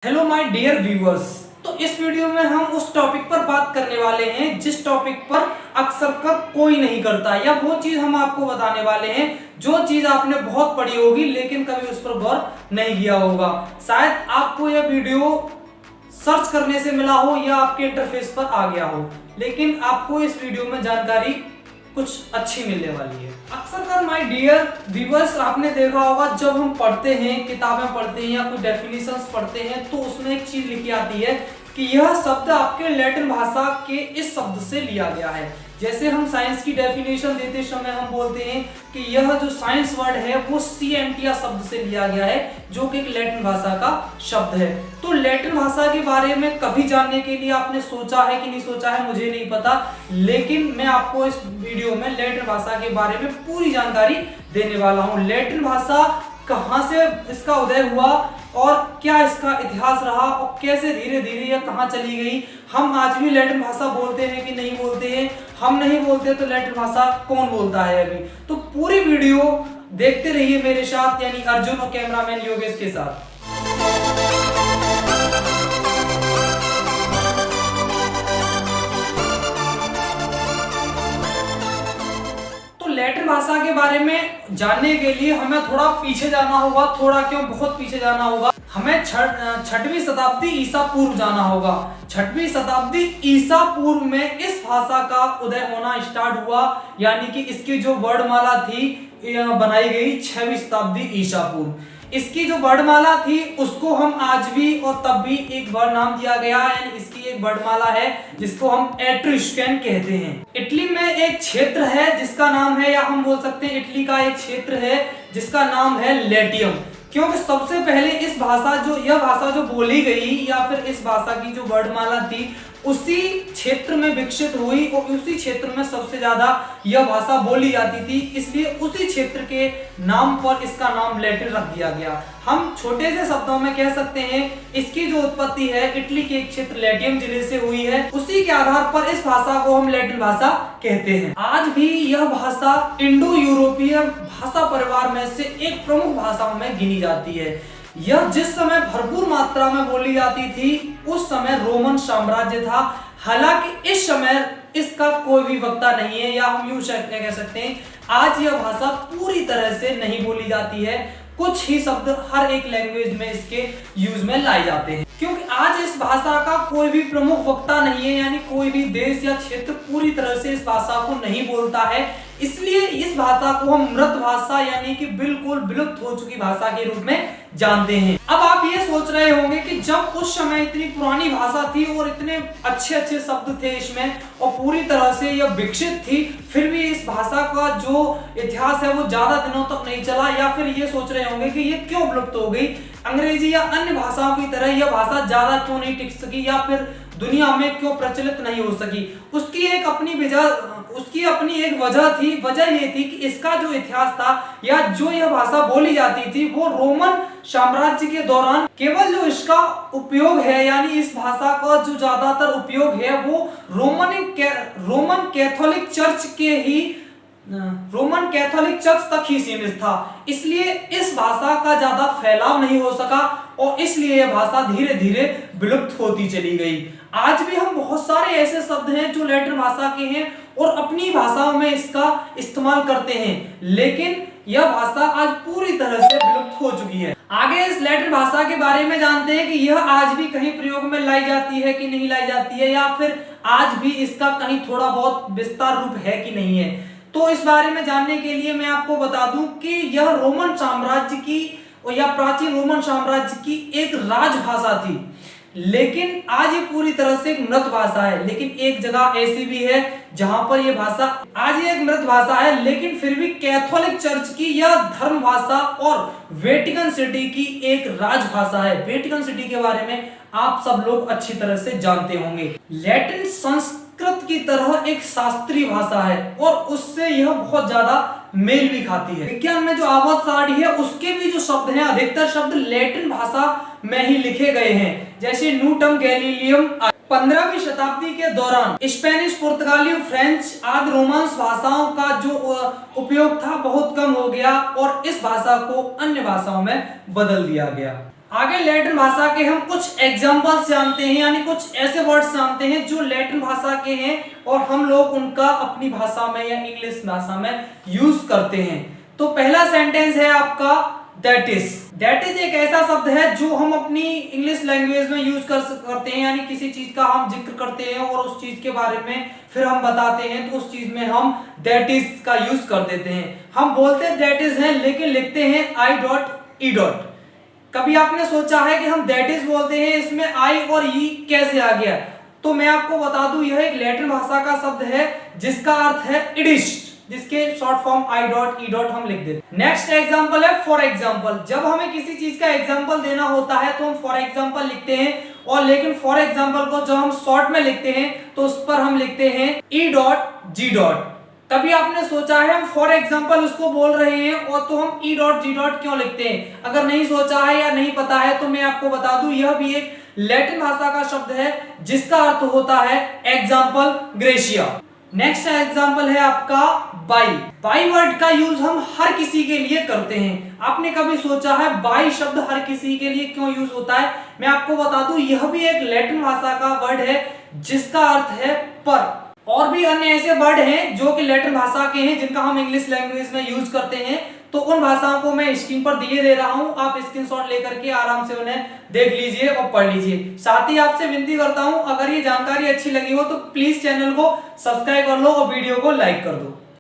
Hello my dear viewers. तो इस video में हम उस टॉपिक पर बात करने वाले हैं जिस टॉपिक पर अक्सर कर कोई नहीं करता, या वो चीज हम आपको बताने वाले हैं जो चीज आपने बहुत पढ़ी होगी लेकिन कभी उस पर गौर नहीं किया होगा। शायद आपको यह वीडियो सर्च करने से मिला हो या आपके इंटरफेस पर आ गया हो, लेकिन आपको इस वीडियो में जानकारी कुछ अच्छी मिलने वाली है। अक्सर कर माय डियर व्यूअर्स, आपने देखा होगा जब हम पढ़ते हैं, किताबें पढ़ते हैं या कोई डेफिनेशंस पढ़ते हैं तो उसमें एक चीज लिखी आती है कि यह शब्द आपके लैटिन भाषा के इस शब्द से लिया गया है। जैसे हम साइंस की डेफिनेशन देते समय हम बोलते हैं कि यह जो साइंस वर्ड है वो सीएंटिया शब्द से लिया गया है, जो कि एक लैटिन भाषा का शब्द है। तो लैटिन भाषा के बारे में कभी जानने के लिए आपने सोचा है कि नहीं सोचा है मुझे नहीं पता, लेकिन मैं आपको इस वीडियो में लैटिन भाषा के बारे में पूरी जानकारी देने वाला हूँ। लैटिन भाषा कहाँ से इसका उदय हुआ और क्या इसका इतिहास रहा और कैसे धीरे धीरे यह कहाँ चली गई। हम आज भी लैटिन भाषा बोलते हैं कि नहीं बोलते हैं, हम नहीं बोलते तो लैटिन भाषा कौन बोलता है अभी। तो पूरी वीडियो देखते रहिए मेरे साथ, यानी अर्जुन और कैमरामैन योगेश के साथ। लैटिन भाषा के बारे में जानने के लिए हमें थोड़ा पीछे जाना होगा, थोड़ा क्यों बहुत पीछे जाना होगा। हमें छठवीं शताब्दी ईसा पूर्व जाना होगा। छठवीं शताब्दी ईसा पूर्व में इस भाषा का उदय होना स्टार्ट हुआ, यानी कि इसकी जो वर्णमाला थी बनाई गई 6वीं शताब्दी ईसा पूर्व। इसकी जो वर्णमाला थी उसको हम आज भी और तब भी एक वर्ड नाम दिया गया, यानी इसकी एक वर्णमाला है जिसको हम एट्रुस्कन कहते हैं। इटली में एक क्षेत्र है जिसका नाम है, या हम बोल सकते हैं इटली का एक क्षेत्र है जिसका नाम है लैटियम, क्योंकि सबसे पहले यह भाषा जो बोली गई या फिर इस भाषा की जो वर्णमाला थी उसी क्षेत्र में विकसित हुई और उसी क्षेत्र में सबसे ज्यादा यह भाषा बोली जाती थी, इसलिए उसी क्षेत्र के नाम पर इसका नाम लैटिन रख दिया गया। हम छोटे से शब्दों में कह सकते हैं इसकी जो उत्पत्ति है इटली के एक क्षेत्र लैटियम जिले से हुई है, उसी के आधार पर इस भाषा को हम लैटिन भाषा कहते हैं। आज भी यह भाषा इंडो यूरोपीय भाषा परिवार में से एक प्रमुख भाषाओं में गिनी जाती है। यह जिस समय भरपूर मात्रा में बोली जाती थी उस समय रोमन साम्राज्य था। हालांकि इस समय इसका कोई भी वक्ता नहीं है, या हम यूं कह सकते हैं आज यह भाषा पूरी तरह से नहीं बोली जाती है। कुछ ही शब्द हर एक लैंग्वेज में इसके यूज में लाए जाते हैं, क्योंकि आज इस भाषा का कोई भी प्रमुख वक्ता नहीं है, यानी कोई भी देश या क्षेत्र पूरी तरह से इस भाषा को नहीं बोलता है। इसलिए इस भाषा को हम मृत भाषा यानी कि बिल्कुल विलुप्त हो चुकी भाषा के रूप में जानते हैं। अब आप ये सोच रहे होंगे कि जब उस समय इतनी पुरानी भाषा थी और इतने अच्छे अच्छे शब्द थे इसमें और पूरी तरह से यह विकसित थी, फिर भी इस भाषा का जो इतिहास है वो ज्यादा दिनों तक नहीं चला, या फिर ये सोच रहे होंगे कि ये क्यों विलुप्त हो गई, अंग्रेजी या अन्य भाषाओं की तरह यह भाषा ज्यादा क्यों नहीं टिक सकी या फिर दुनिया में क्यों प्रचलित नहीं हो सकी। उसकी अपनी एक वजह थी। वजह ये थी कि इसका जो इतिहास था या जो यह भाषा बोली जाती थी वो रोमन साम्राज्य के दौरान केवल जो इसका उपयोग है, यानी इस भाषा का जो ज्यादातर उपयोग है वो रोमन कैथोलिक चर्च तक ही सीमित था। इसलिए इस भाषा का ज्यादा फैलाव नहीं हो सका और इसलिए यह भाषा धीरे धीरे विलुप्त होती चली गई। आज भी हम बहुत सारे ऐसे शब्द हैं जो लैटिन भाषा के हैं और अपनी भाषाओं में इसका इस्तेमाल करते हैं, लेकिन यह भाषा आज पूरी तरह से विलुप्त हो चुकी है। आगे इस लैटिन भाषा के बारे में जानते हैं कि यह आज भी कहीं प्रयोग में लाई जाती है कि नहीं लाई जाती है, या फिर आज भी इसका कहीं थोड़ा बहुत विस्तार रूप है कि नहीं है। तो इस बारे में जानने के लिए मैं आपको बता दूं कि यह रोमन साम्राज्य की या प्राचीन रोमन साम्राज्य की एक राजभाषा थी, लेकिन आज ये पूरी तरह से एक मृत भाषा है। लेकिन एक जगह ऐसी भी है जहां पर यह भाषा आज ये एक मृत भाषा है, लेकिन फिर भी कैथोलिक चर्च की यह धर्म भाषा और वेटिकन सिटी की एक राजभाषा है। वेटिकन सिटी के बारे में आप सब लोग अच्छी तरह से जानते होंगे। लैटिन संस्कृत की तरह एक शास्त्रीय भाषा है और उससे यह बहुत ज्यादा मेल भी खाती है। विज्ञान में जो आवर्त सारणी है उसके भी जो शब्द हैं अधिकतर शब्द लैटिन भाषा में ही लिखे गए हैं। जैसे न्यूटन, गैलीलियम 15वीं शताब्दी के दौरान स्पेनिश, पुर्तगाली, फ्रेंच आदि रोमांस भाषाओं का जो उपयोग था बहुत कम हो गया और इस भाषा को अन्य भाषाओं में बदल दिया गया। आगे लैटिन भाषा के हम कुछ एग्जाम्पल्स जानते हैं, यानी कुछ ऐसे वर्ड्स जानते हैं जो लैटिन भाषा के हैं और हम लोग उनका अपनी भाषा में या इंग्लिश भाषा में यूज करते हैं। तो पहला सेंटेंस है आपका दैट इज। दैट इज एक ऐसा शब्द है जो हम अपनी इंग्लिश लैंग्वेज में यूज करते हैं, यानी किसी चीज का हम जिक्र करते हैं और उस चीज के बारे में फिर हम बताते हैं, तो उस चीज में हम दैट इज का यूज कर देते हैं। हम बोलते हैं दैट इज है लेकिन लिखते हैं आई डॉट ई डॉट। कभी आपने सोचा है कि हम दैट इज बोलते हैं, इसमें आई और ई कैसे आ गया? तो मैं आपको बता दूं, यह एक लैटिन भाषा का शब्द है जिसका अर्थ है इडिस्ट, जिसके short form I dot E dot हम लिख देते। नेक्स्ट एग्जांपल है फॉर एग्जांपल। जब हमें किसी चीज का एग्जांपल देना होता है तो हम फॉर एग्जांपल लिखते हैं, और लेकिन फॉर एग्जांपल को जब हम शॉर्ट में लिखते हैं तो उस पर हम लिखते हैं ई डॉट जी डॉट। कभी आपने सोचा है हम फॉर एग्जांपल उसको बोल रहे हैं और तो हम ई डॉट जी डॉट क्यों लिखते हैं? अगर नहीं सोचा है या नहीं पता है तो मैं आपको बता दूं, यह भी एक लैटिन भाषा का शब्द है जिसका अर्थ होता है एग्जाम्पल ग्रेशिया। नेक्स्ट एग्जाम्पल है आपका बाई। बाई वर्ड का यूज हम हर किसी के लिए करते हैं। आपने कभी सोचा है बाई शब्द हर किसी के लिए क्यों यूज होता है? मैं आपको बता दूं, यह भी एक लैटिन भाषा का वर्ड है जिसका अर्थ है पर। और भी अन्य ऐसे वर्ड हैं जो कि लैटिन भाषा के हैं जिनका हम इंग्लिश लैंग्वेज में यूज करते हैं, तो उन भाषाओं को मैं स्क्रीन पर दिए दे रहा हूं, आप स्क्रीनशॉट लेकर के आराम से उन्हें देख लीजिए और पढ़ लीजिए। साथ ही आपसे विनती करता हूं, अगर ये जानकारी अच्छी लगी हो तो प्लीज चैनल को सब्सक्राइब कर लो और वीडियो को लाइक कर दो।